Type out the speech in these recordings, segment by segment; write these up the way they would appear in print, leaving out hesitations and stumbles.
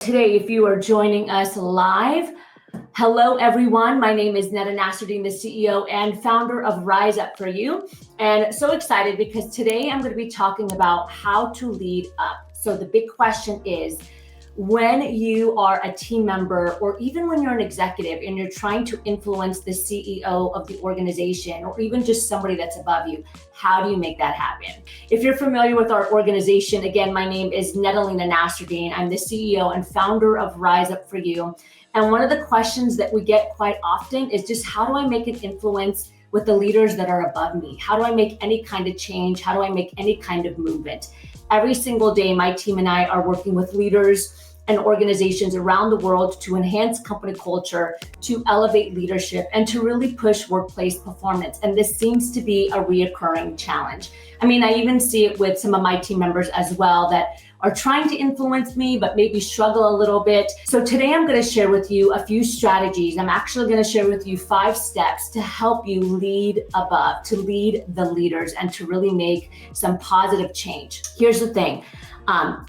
Today, if you are joining us live, hello everyone. My name is Netta Nasruddin, the CEO and founder of Rise Up For You. And so excited because today I'm going to be talking about how to lead up. So the big question is, when you are a team member, or even when you're an executive and you're trying to influence the CEO of the organization, or even just somebody that's above you, how do you make that happen? If you're familiar with our organization, again, my name is Nettalina Nasruddin. I'm the CEO and founder of Rise Up For You. And one of the questions that we get quite often is just, how do I make an influence with the leaders that are above me? How do I make any kind of change? How do I make any kind of movement? Every single day, my team and I are working with leaders and organizations around the world to enhance company culture, to elevate leadership, and to really push workplace performance. And this seems to be a reoccurring challenge. I mean, I even see it with some of my team members as well that are trying to influence me, but maybe struggle a little bit. So today I'm going to share with you a few strategies. I'm actually going to share with you 5 steps to help you lead above, to lead the leaders, and to really make some positive change. Here's the thing.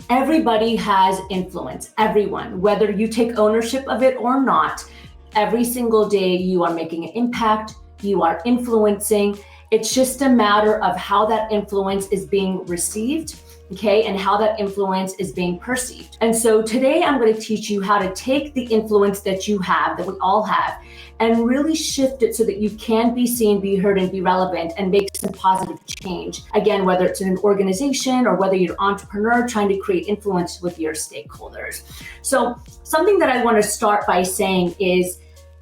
Everybody has influence, everyone, whether you take ownership of it or not. Every single day you are making an impact, you are influencing. It's just a matter of how that influence is being received, okay, and how that influence is being perceived. And so today I'm going to teach you how to take the influence that you have, that we all have, and really shift it so that you can be seen, be heard, and be relevant, and make some positive change. Again, whether it's in an organization or whether you're an entrepreneur trying to create influence with your stakeholders. So something that I want to start by saying is,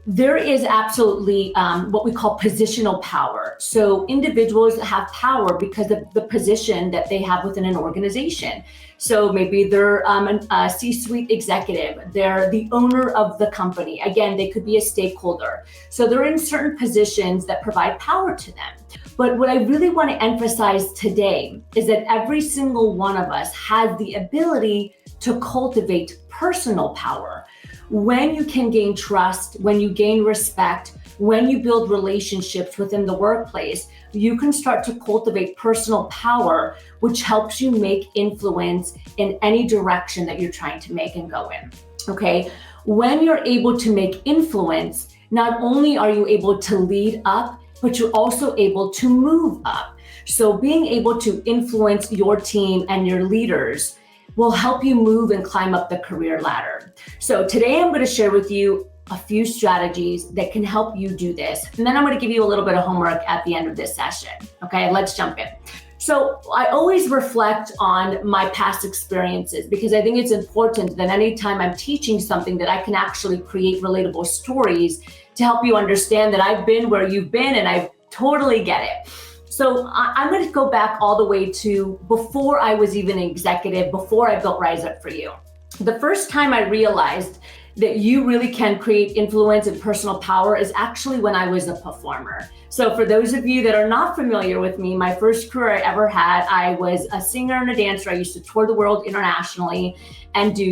there is absolutely what we call positional power. So individuals have power because of the position that they have within an organization. So maybe they're a C-suite executive, they're the owner of the company. Again, they could be a stakeholder. So they're in certain positions that provide power to them. But what I really want to emphasize today is that every single one of us has the ability to cultivate personal power. When you can gain trust, when you gain respect, when you build relationships within the workplace, you can start to cultivate personal power, which helps you make influence in any direction that you're trying to make and go in, okay? When you're able to make influence, not only are you able to lead up, but you're also able to move up. So being able to influence your team and your leaders will help you move and climb up the career ladder. So today I'm going to share with you a few strategies that can help you do this. And then I'm going to give you a little bit of homework at the end of this session. Okay, let's jump in. So I always reflect on my past experiences because I think it's important that anytime I'm teaching something that I can actually create relatable stories to help you understand that I've been where you've been and I totally get it. So I'm going to go back all the way to before I was even an executive, before I built Rise Up For You. The first time I realized that you really can create influence and personal power is actually when I was a performer. So for those of you that are not familiar with me, my first career I ever had, I was a singer and a dancer. I used to tour the world internationally and do,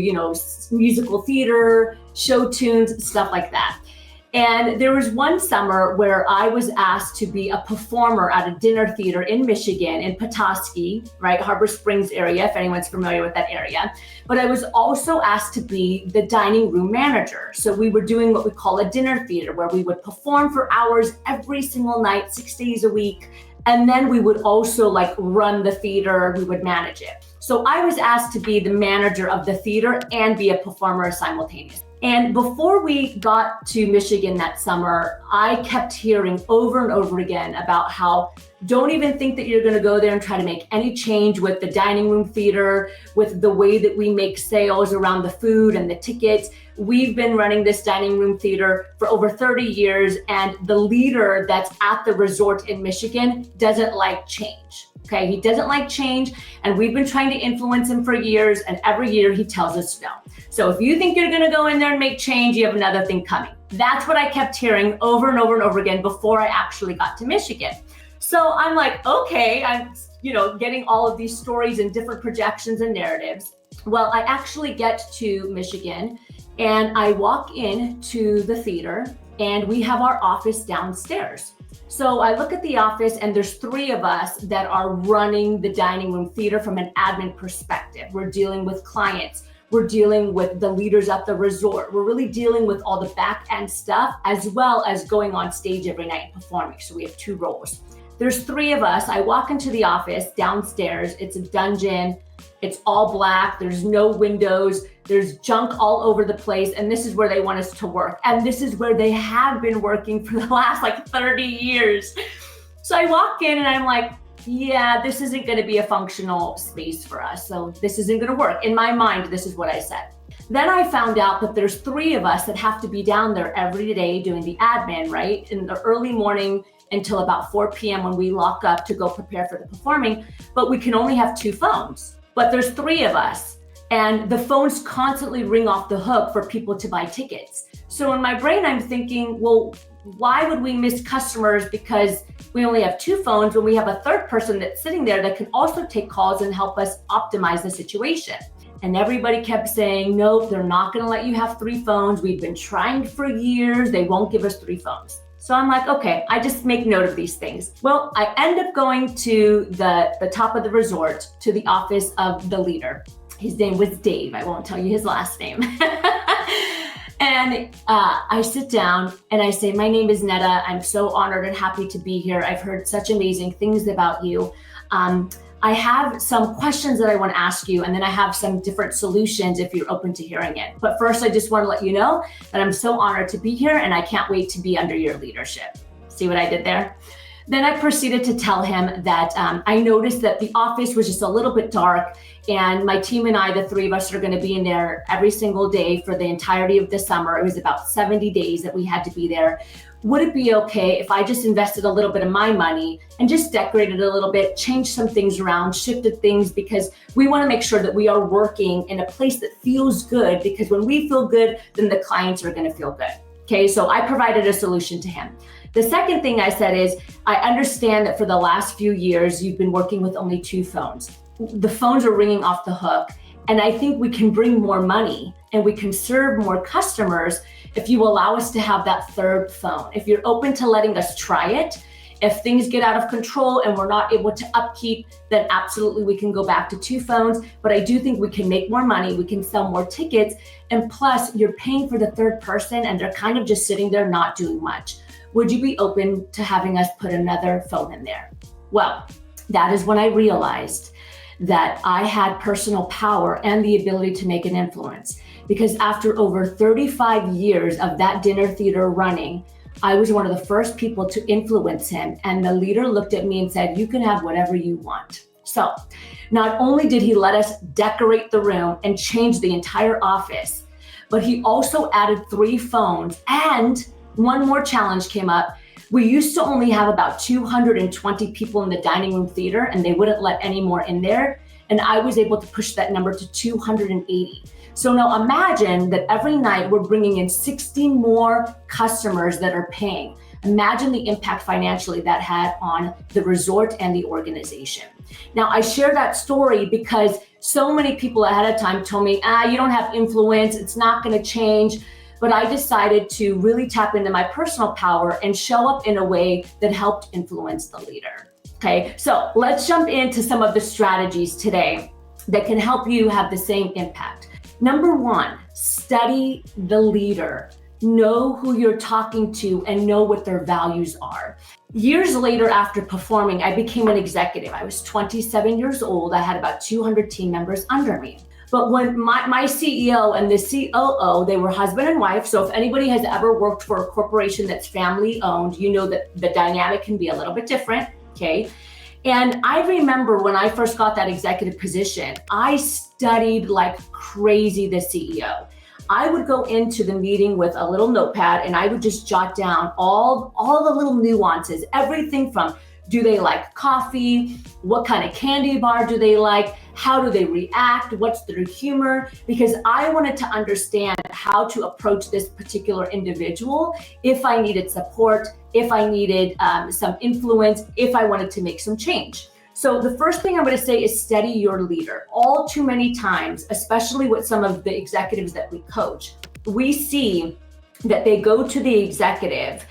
musical theater, show tunes, stuff like that. And there was one summer where I was asked to be a performer at a dinner theater in Michigan, in Petoskey, right, Harbor Springs area, if anyone's familiar with that area. But I was also asked to be the dining room manager. So we were doing what we call a dinner theater, where we would perform for hours every single night, 6 days a week. And then we would also run the theater, we would manage it. So I was asked to be the manager of the theater and be a performer simultaneously. And before we got to Michigan that summer, I kept hearing over and over again about how don't even think that you're going to go there and try to make any change with the dining room theater, with the way that we make sales around the food and the tickets. We've been running this dining room theater for over 30 years, and the leader that's at the resort in Michigan doesn't like change. Okay, he doesn't like change, and we've been trying to influence him for years, and every year he tells us no. So if you think you're gonna go in there and make change, you have another thing coming. That's what I kept hearing over and over and over again before I actually got to Michigan. So I'm like, okay, I'm getting all of these stories and different projections and narratives. Well, I actually get to Michigan and I walk into the theater and we have our office downstairs. So I look at the office and there's 3 of us that are running the dining room theater from an admin perspective. We're dealing with clients. We're dealing with the leaders at the resort. We're really dealing with all the back end stuff, as well as going on stage every night and performing. So we have 2 roles. There's 3 of us. I walk into the office downstairs. It's a dungeon. It's all black. There's no windows. There's junk all over the place. And this is where they want us to work. And this is where they have been working for the last 30 years. So I walk in and I'm like, yeah, this isn't going to be a functional space for us. So this isn't going to work. In my mind, this is what I said. Then I found out that there's 3 of us that have to be down there every day doing the admin, right? In the early morning until about 4 p.m. when we lock up to go prepare for the performing, but we can only have 2 phones. But there's 3 of us, and the phones constantly ring off the hook for people to buy tickets. So in my brain, I'm thinking, well, why would we miss customers because we only have 2 phones when we have a 3rd person that's sitting there that can also take calls and help us optimize the situation? And everybody kept saying, nope, they're not going to let you have 3 phones. We've been trying for years. They won't give us 3 phones. So I'm like, okay, I just make note of these things. Well, I end up going to the top of the resort, to the office of the leader. His name was Dave. I won't tell you his last name. And I sit down and I say, my name is Netta. I'm so honored and happy to be here. I've heard such amazing things about you. I have some questions that I want to ask you, and then I have some different solutions if you're open to hearing it. But first, I just want to let you know that I'm so honored to be here and I can't wait to be under your leadership. See what I did there? Then I proceeded to tell him that I noticed that the office was just a little bit dark, and my team and I, the 3 of us, are going to be in there every single day for the entirety of the summer. It was about 70 days that we had to be there. Would it be okay if I just invested a little bit of my money and just decorated a little bit, changed some things around, shifted things, because we want to make sure that we are working in a place that feels good, because when we feel good, then the clients are going to feel good. Okay, so I provided a solution to him. The second thing I said is, I understand that for the last few years, you've been working with only 2 phones. The phones are ringing off the hook. And I think we can bring more money and we can serve more customers if you allow us to have that 3rd phone. If you're open to letting us try it, if things get out of control and we're not able to upkeep, then absolutely we can go back to 2 phones. But I do think we can make more money, we can sell more tickets, and plus you're paying for the 3rd person and they're kind of just sitting there not doing much. Would you be open to having us put another phone in there? Well, that is when I realized that I had personal power and the ability to make an influence. Because after over 35 years of that dinner theater running, I was one of the first people to influence him. And the leader looked at me and said, you can have whatever you want. So not only did he let us decorate the room and change the entire office, but he also added 3 phones, and one more challenge came up. We used to only have about 220 people in the dining room theater, and they wouldn't let any more in there. And I was able to push that number to 280. So now imagine that every night we're bringing in 60 more customers that are paying. Imagine the impact financially that had on the resort and the organization. Now, I share that story because so many people ahead of time told me, you don't have influence, it's not going to change. But I decided to really tap into my personal power and show up in a way that helped influence the leader. Okay, so let's jump into some of the strategies today that can help you have the same impact. Number 1, study the leader. Know who you're talking to and know what their values are. Years later, after performing, I became an executive. I was 27 years old. I had about 200 team members under me. But when my CEO and the COO, they were husband and wife. So if anybody has ever worked for a corporation that's family owned, you know that the dynamic can be a little bit different, okay? And I remember when I first got that executive position, I studied like crazy the CEO. I would go into the meeting with a little notepad and I would just jot down all the little nuances, everything from, do they like coffee? What kind of candy bar do they like? How do they react? What's their humor? Because I wanted to understand how to approach this particular individual if I needed support, if I needed some influence, if I wanted to make some change. So the first thing I'm going to say is study your leader. All too many times, especially with some of the executives that we coach, we see that they go to the executive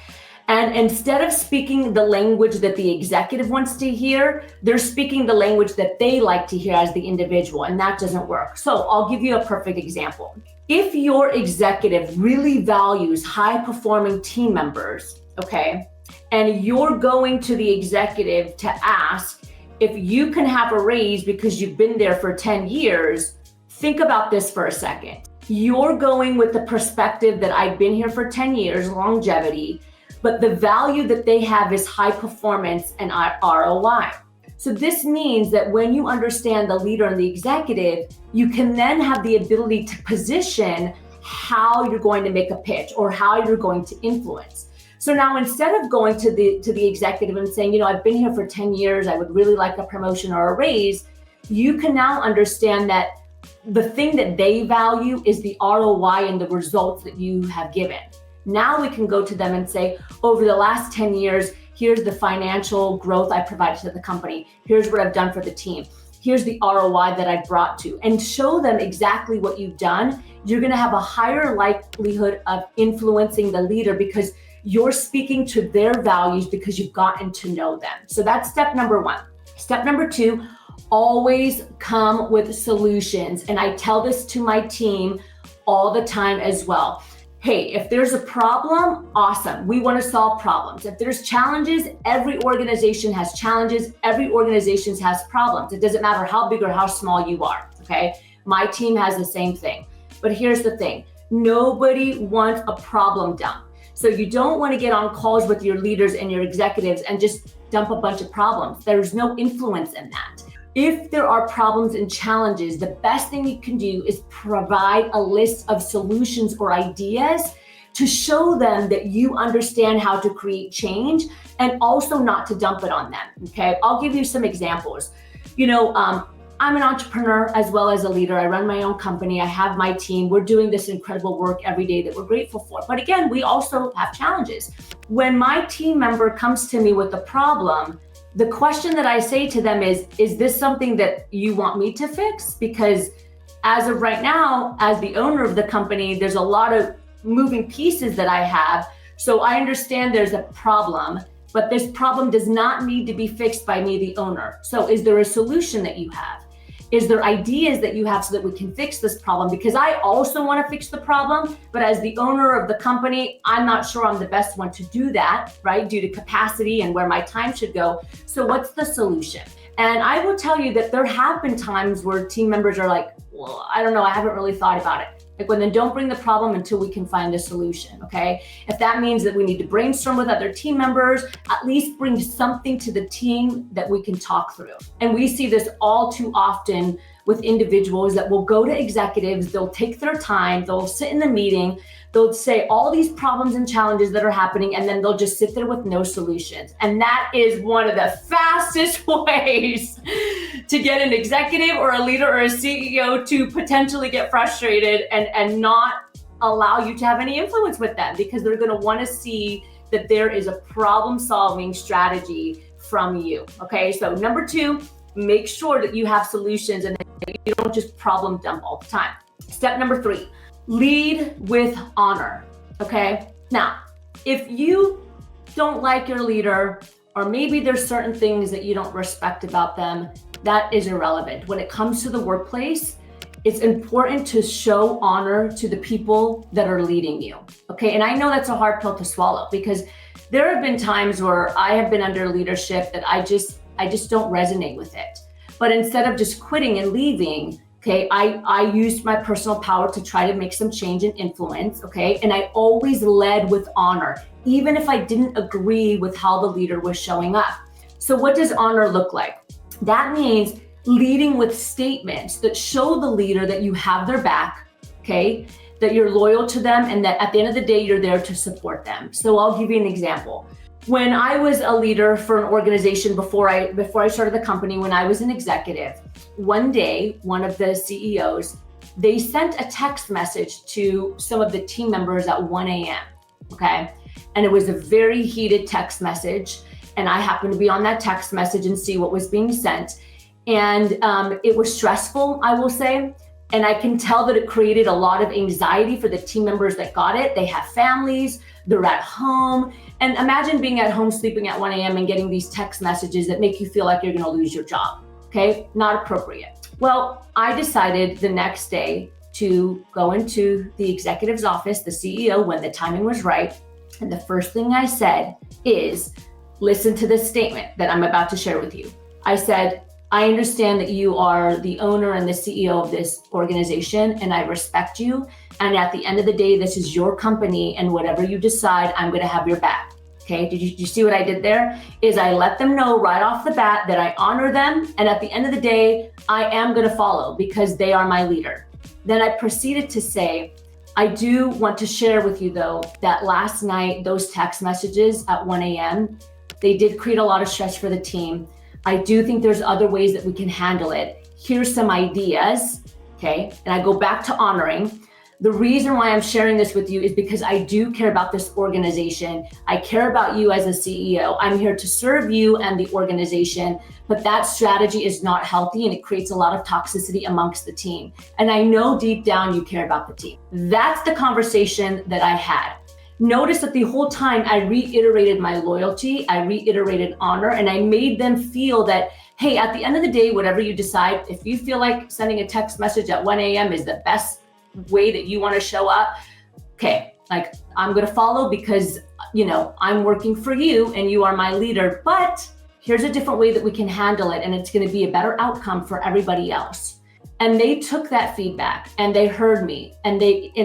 And instead of speaking the language that the executive wants to hear, they're speaking the language that they like to hear as the individual, and that doesn't work. So I'll give you a perfect example. If your executive really values high-performing team members, okay, and you're going to the executive to ask if you can have a raise because you've been there for 10 years, think about this for a second. You're going with the perspective that I've been here for 10 years, longevity, but the value that they have is high performance and ROI. So this means that when you understand the leader and the executive, you can then have the ability to position how you're going to make a pitch or how you're going to influence. So now instead of going to the executive and saying, I've been here for 10 years, I would really like a promotion or a raise, you can now understand that the thing that they value is the ROI and the results that you have given. Now we can go to them and say, over the last 10 years, here's the financial growth I provided to the company. Here's what I've done for the team. Here's the ROI that I brought to, and show them exactly what you've done. You're gonna have a higher likelihood of influencing the leader because you're speaking to their values because you've gotten to know them. So that's step number one. Step number two, always come with solutions. And I tell this to my team all the time as well. Hey, if there's a problem, awesome. We want to solve problems. If there's challenges, every organization has challenges. Every organization has problems. It doesn't matter how big or how small you are, okay? My team has the same thing. But here's the thing. Nobody wants a problem dump. So you don't want to get on calls with your leaders and your executives and just dump a bunch of problems. There's no influence in that. If there are problems and challenges, the best thing you can do is provide a list of solutions or ideas to show them that you understand how to create change and also not to dump it on them, okay? I'll give you some examples. I'm an entrepreneur as well as a leader. I run my own company. I have my team. We're doing this incredible work every day that we're grateful for. But again, we also have challenges. When my team member comes to me with a problem, the question that I say to them is this something that you want me to fix? Because as of right now, as the owner of the company, there's a lot of moving pieces that I have. So I understand there's a problem, but this problem does not need to be fixed by me, the owner. So is there a solution that you have? Is there ideas that you have so that we can fix this problem? Because I also want to fix the problem, but as the owner of the company, I'm not sure I'm the best one to do that, right? Due to capacity and where my time should go. So what's the solution? And I will tell you that there have been times where team members are like, well, I don't know, I haven't really thought about it. Like, well, then don't bring the problem until we can find a solution, okay? If that means that we need to brainstorm with other team members, at least bring something to the team that we can talk through. And we see this all too often with individuals that will go to executives, they'll take their time, they'll sit in the meeting, they'll say all these problems and challenges that are happening, and then they'll just sit there with no solutions. And that is one of the fastest ways to get an executive or a leader or a CEO to potentially get frustrated and not allow you to have any influence with them, because they're going to want to see that there is a problem-solving strategy from you. Okay, so number two, make sure that you have solutions and that you don't just problem dump all the time. Step number three, lead with honor. Okay, now, if you don't like your leader, or maybe there's certain things that you don't respect about them, that is irrelevant. When it comes to the workplace, it's important to show honor to the people that are leading you. Okay, and I know that's a hard pill to swallow, because there have been times where I have been under leadership that I just don't resonate with it. But instead of just quitting and leaving, okay, I used my personal power to try to make some change and influence, okay? And I always led with honor, even if I didn't agree with how the leader was showing up. So what does honor look like? That means leading with statements that show the leader that you have their back, okay? That you're loyal to them, and that at the end of the day, you're there to support them. So I'll give you an example. When I was a leader for an organization before I started the company, when I was an executive, one day, one of the CEOs, they sent a text message to some of the team members at 1 a.m., okay? And it was a very heated text message. And I happened to be on that text message and see what was being sent. And it was stressful, I will say. And I can tell that it created a lot of anxiety for the team members that got it. They have families, they're at home. And imagine being at home sleeping at 1 a.m. and getting these text messages that make you feel like you're gonna lose your job, okay? Not appropriate. Well, I decided the next day to go into the executive's office, the CEO, when the timing was right. And the first thing I said is, listen to this statement that I'm about to share with you. I said, I understand that you are the owner and the CEO of this organization, and I respect you. And at the end of the day, this is your company, and whatever you decide, I'm gonna have your back. Okay, did you see what I did there? Is I let them know right off the bat that I honor them, and at the end of the day, I am gonna follow because they are my leader. Then I proceeded to say, I do want to share with you though, that last night, those text messages at 1 a.m., they did create a lot of stress for the team. I do think there's other ways that we can handle it. Here's some ideas, okay? And I go back to honoring. The reason why I'm sharing this with you is because I do care about this organization. I care about you as a CEO. I'm here to serve you and the organization, but that strategy is not healthy and it creates a lot of toxicity amongst the team. And I know deep down you care about the team. That's the conversation that I had. Notice that the whole time I reiterated my loyalty, I reiterated honor, and I made them feel that, hey, at the end of the day, whatever you decide, if you feel like sending a text message at 1 a.m. is the best way that you want to show up, okay, like I'm going to follow because, I'm working for you and you are my leader, but here's a different way that we can handle it and it's going to be a better outcome for everybody else. And they took that feedback and they heard me and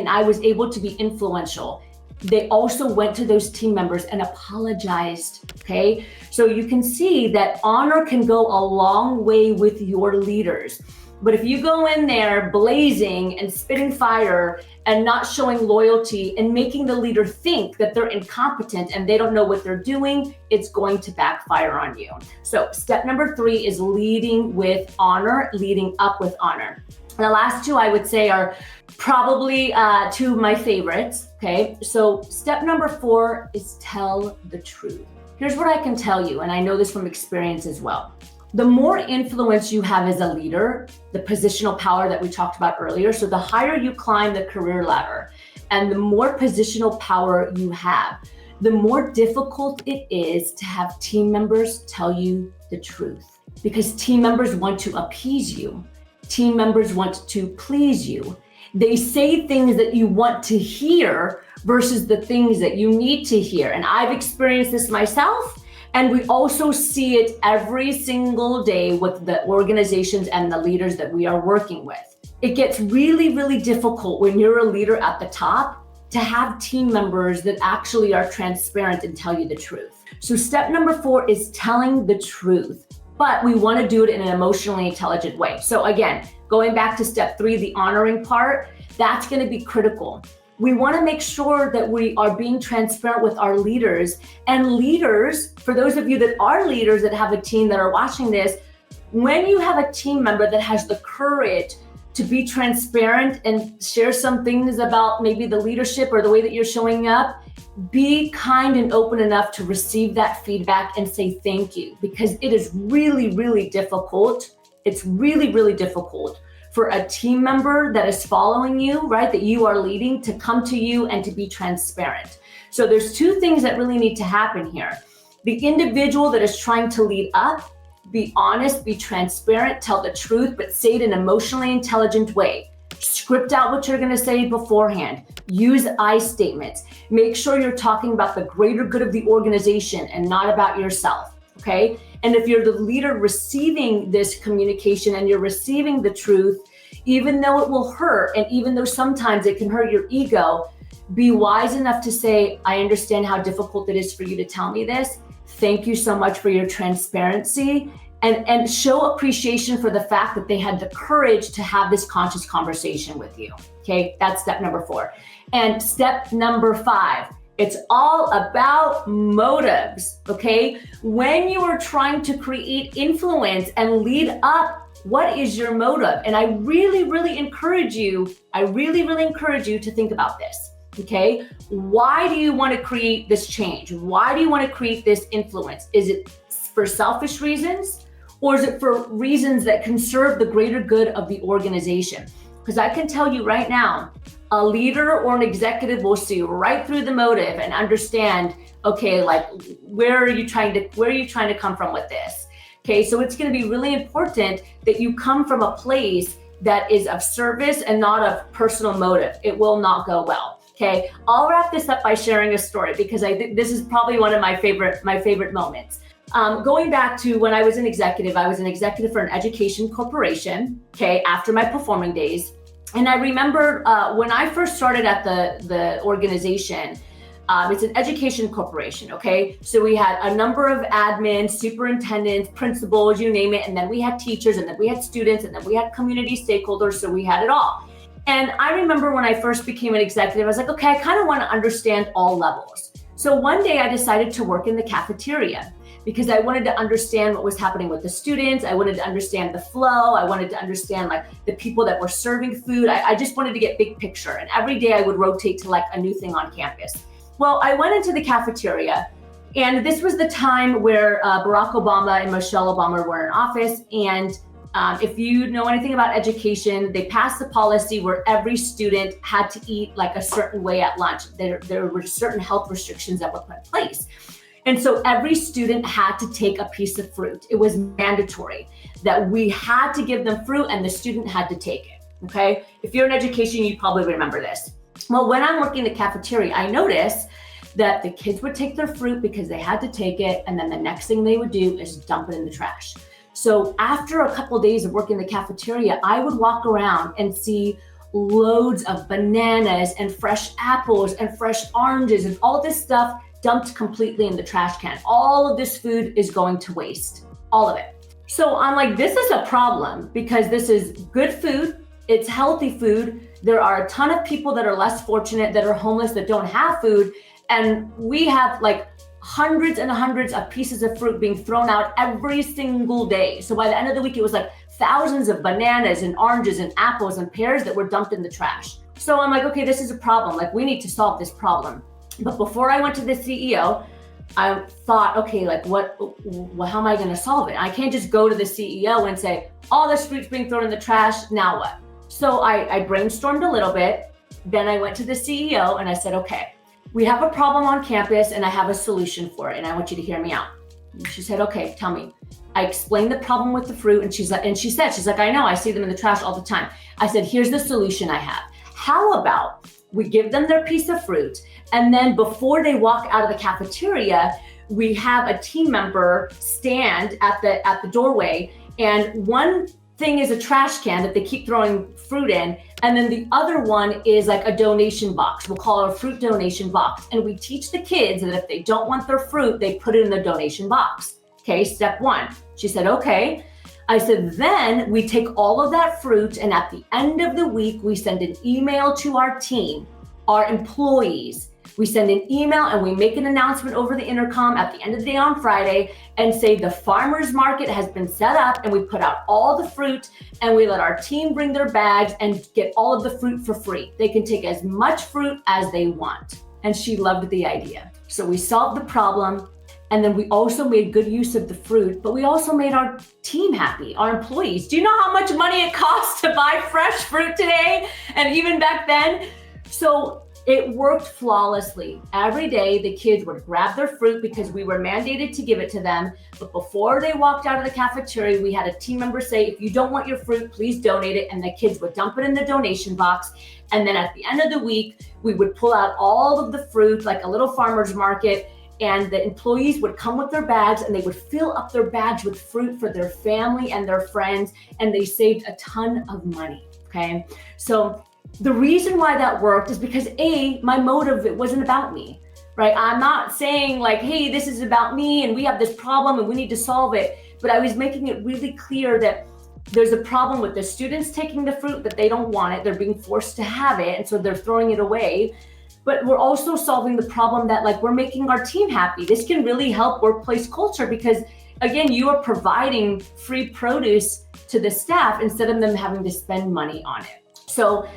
I was able to be influential. They also went to those team members and apologized, okay? So you can see that honor can go a long way with your leaders. But if you go in there blazing and spitting fire and not showing loyalty and making the leader think that they're incompetent and they don't know what they're doing, it's going to backfire on you. So step number 3 is leading with honor, leading up with honor. The last 2 I would say are probably 2 of my favorites, okay? So step number 4 is tell the truth. Here's what I can tell you, and I know this from experience as well. The more influence you have as a leader, the positional power that we talked about earlier, so the higher you climb the career ladder and the more positional power you have, the more difficult it is to have team members tell you the truth. Because team members want to appease you. Team members want to please you. They say things that you want to hear versus the things that you need to hear. And I've experienced this myself. And we also see it every single day with the organizations and the leaders that we are working with. It gets really, really difficult when you're a leader at the top to have team members that actually are transparent and tell you the truth. So step number 4 is telling the truth, but we want to do it in an emotionally intelligent way. So again, going back to step 3, the honoring part, that's going to be critical. We want to make sure that we are being transparent with our leaders. And leaders, for those of you that are leaders that have a team that are watching this, when you have a team member that has the courage to be transparent and share some things about maybe the leadership or the way that you're showing up, be kind and open enough to receive that feedback and say thank you, because it is really, really difficult. It's really, really difficult for a team member that is following you, right, that you are leading, to come to you and to be transparent. So there's 2 things that really need to happen here. The individual that is trying to lead up, be honest, be transparent, tell the truth, but say it in an emotionally intelligent way. Script out what you're gonna say beforehand. Use I statements. Make sure you're talking about the greater good of the organization and not about yourself, okay? And if you're the leader receiving this communication and you're receiving the truth, even though it will hurt, and even though sometimes it can hurt your ego, be wise enough to say, I understand how difficult it is for you to tell me this. Thank you so much for your transparency, and show appreciation for the fact that they had the courage to have this conscious conversation with you. Okay, that's step number 4. And step number 5, it's all about motives, okay? When you are trying to create influence and lead up, what is your motive? And I really, really encourage you to think about this, okay? Why do you want to create this change? Why do you want to create this influence? Is it for selfish reasons, or is it for reasons that can serve the greater good of the organization? Because I can tell you right now, a leader or an executive will see right through the motive and understand, okay, like where are you trying to come from with this? Okay, so it's going to be really important that you come from a place that is of service and not of personal motive. It will not go well. Okay, I'll wrap this up by sharing a story because I think this is probably one of my favorite moments. Going back to when I was an executive for an education corporation, okay, after my performing days. And I remember when I first started at the organization, it's an education corporation, okay? So we had a number of admins, superintendents, principals, you name it, and then we had teachers, and then we had students, and then we had community stakeholders, so we had it all. And I remember when I first became an executive, I was like, okay, I kind of want to understand all levels. So one day I decided to work in the cafeteria because I wanted to understand what was happening with the students. I wanted to understand the flow. I wanted to understand like the people that were serving food. I just wanted to get big picture. And every day I would rotate to like a new thing on campus. Well, I went into the cafeteria, and this was the time where Barack Obama and Michelle Obama were in office. And if you know anything about education, they passed the policy where every student had to eat like a certain way at lunch. There were certain health restrictions that were put in place. And so every student had to take a piece of fruit. It was mandatory that we had to give them fruit and the student had to take it, okay? If you're in education, you probably remember this. Well, when I'm working the cafeteria, I noticed that the kids would take their fruit because they had to take it, and then the next thing they would do is dump it in the trash. So after a couple of days of working the cafeteria, I would walk around and see loads of bananas and fresh apples and fresh oranges and all this stuff dumped completely in the trash can. All of this food is going to waste, all of it. So I'm like, this is a problem because this is good food, it's healthy food. There are a ton of people that are less fortunate, that are homeless, that don't have food. And we have like hundreds and hundreds of pieces of fruit being thrown out every single day. So by the end of the week, it was like thousands of bananas and oranges and apples and pears that were dumped in the trash. So I'm like, okay, this is a problem. Like we need to solve this problem. But before I went to the CEO, I thought, okay, like how am I going to solve it? I can't just go to the CEO and say, all this fruit's being thrown in the trash, now what? So I brainstormed a little bit. Then I went to the CEO and I said, okay, we have a problem on campus and I have a solution for it. And I want you to hear me out. And she said, okay, tell me. I explained the problem with the fruit and she's like, I know, I see them in the trash all the time. I said, here's the solution I have. How about we give them their piece of fruit, and then before they walk out of the cafeteria, we have a team member stand at the doorway, and one thing is a trash can that they keep throwing fruit in, and then the other one is like a donation box. We'll call it a fruit donation box. And we teach the kids that if they don't want their fruit, they put it in the donation box. Okay, step one. She said, okay. I said, then we take all of that fruit, and at the end of the week, we send an email to our team, our employees. We send an email and we make an announcement over the intercom at the end of the day on Friday and say the farmer's market has been set up, and we put out all the fruit and we let our team bring their bags and get all of the fruit for free. They can take as much fruit as they want. And she loved the idea. So we solved the problem. And then we also made good use of the fruit, but we also made our team happy, our employees. Do you know how much money it costs to buy fresh fruit today? And even back then? So it worked flawlessly. Every day, the kids would grab their fruit because we were mandated to give it to them. But before they walked out of the cafeteria, we had a team member say, if you don't want your fruit, please donate it. And the kids would dump it in the donation box. And then at the end of the week, we would pull out all of the fruit, like a little farmer's market, and the employees would come with their bags and they would fill up their bags with fruit for their family and their friends, and they saved a ton of money, okay? So the reason why that worked is because my motive, it wasn't about me, right? I'm not saying like, hey, this is about me and we have this problem and we need to solve it, but I was making it really clear that there's a problem with the students taking the fruit, that they don't want it, they're being forced to have it, and so they're throwing it away. But we're also solving the problem that like we're making our team happy. This can really help workplace culture because, again, you are providing free produce to the staff instead of them having to spend money on it. So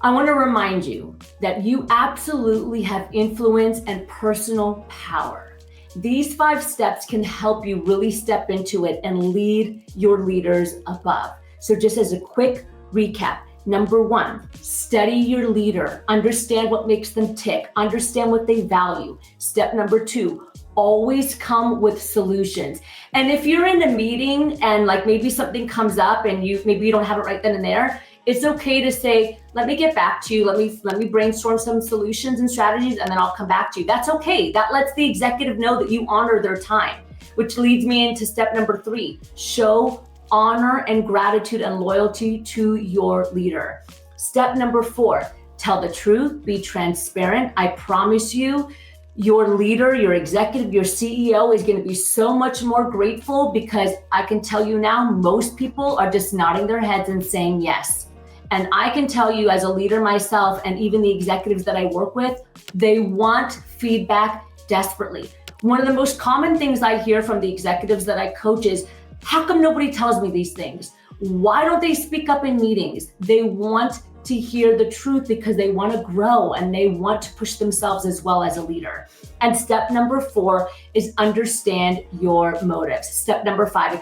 I want to remind you that you absolutely have influence and personal power. These 5 steps can help you really step into it and lead your leaders above. So just as a quick recap, Number one, study your leader. Understand what makes them tick. Understand what they value. Step number two, always come with solutions. And if you're in a meeting and like maybe something comes up and maybe you don't have it right then and there, it's okay to say, let me get back to you. Let me brainstorm some solutions and strategies, and then I'll come back to you. That's okay. That lets the executive know that you honor their time, which leads me into step number three, show honor and gratitude and loyalty to your leader. Step number four, tell the truth, be transparent. I promise you, your leader, your executive, your CEO is going to be so much more grateful, because I can tell you now, most people are just nodding their heads and saying yes. And I can tell you as a leader myself, and even the executives that I work with, they want feedback desperately. One of the most common things I hear from the executives that I coach is, how come nobody tells me these things? Why don't they speak up in meetings? They want to hear the truth because they want to grow and they want to push themselves as well as a leader. And step number four is understand your motives. Step number five,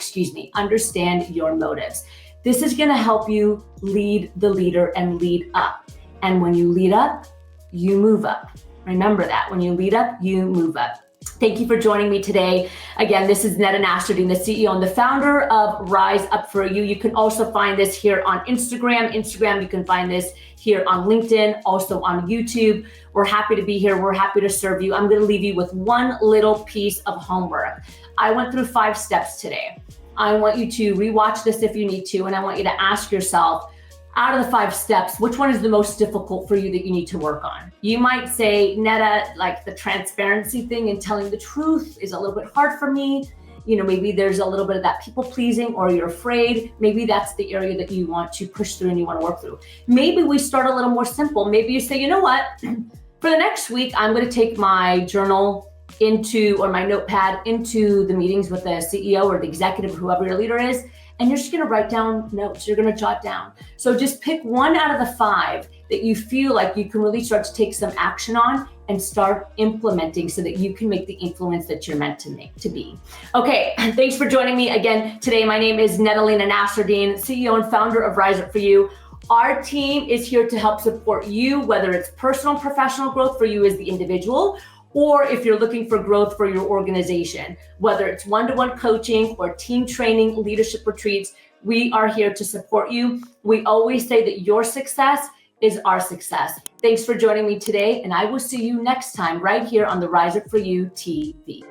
understand your motives. This is going to help you lead the leader and lead up. And when you lead up, you move up. Remember that. When you lead up, you move up. Thank you for joining me today. Again, this is Netta Nasruddin, the CEO and the founder of Rise Up For You. You can also find this here on Instagram. You can find this here on LinkedIn, also on YouTube. We're happy to be here. We're happy to serve you. I'm going to leave you with one little piece of homework. I went through 5 steps today. I want you to rewatch this if you need to, and I want you to ask yourself, out of the 5 steps, which one is the most difficult for you that you need to work on? You might say, Netta, like the transparency thing and telling the truth is a little bit hard for me. Maybe there's a little bit of that people pleasing, or you're afraid. Maybe that's the area that you want to push through and you want to work through. Maybe we start a little more simple. Maybe you say, you know what, for the next week, I'm going to take my journal or my notepad into the meetings with the CEO or the executive, whoever your leader is, and you're just going to write down notes. You're going to jot down. So just pick one out of the 5 that you feel like you can really start to take some action on and start implementing so that you can make the influence that you're meant to be. Okay, thanks for joining me again today. My name is Netta Nasruddin, CEO and founder of Rise Up For You. Our team is here to help support you, whether it's personal and professional growth for you as the individual, or if you're looking for growth for your organization, whether it's one-to-one coaching or team training, leadership retreats, we are here to support you. We always say that your success is our success. Thanks for joining me today, and I will see you next time right here on the Rise Up For You TV.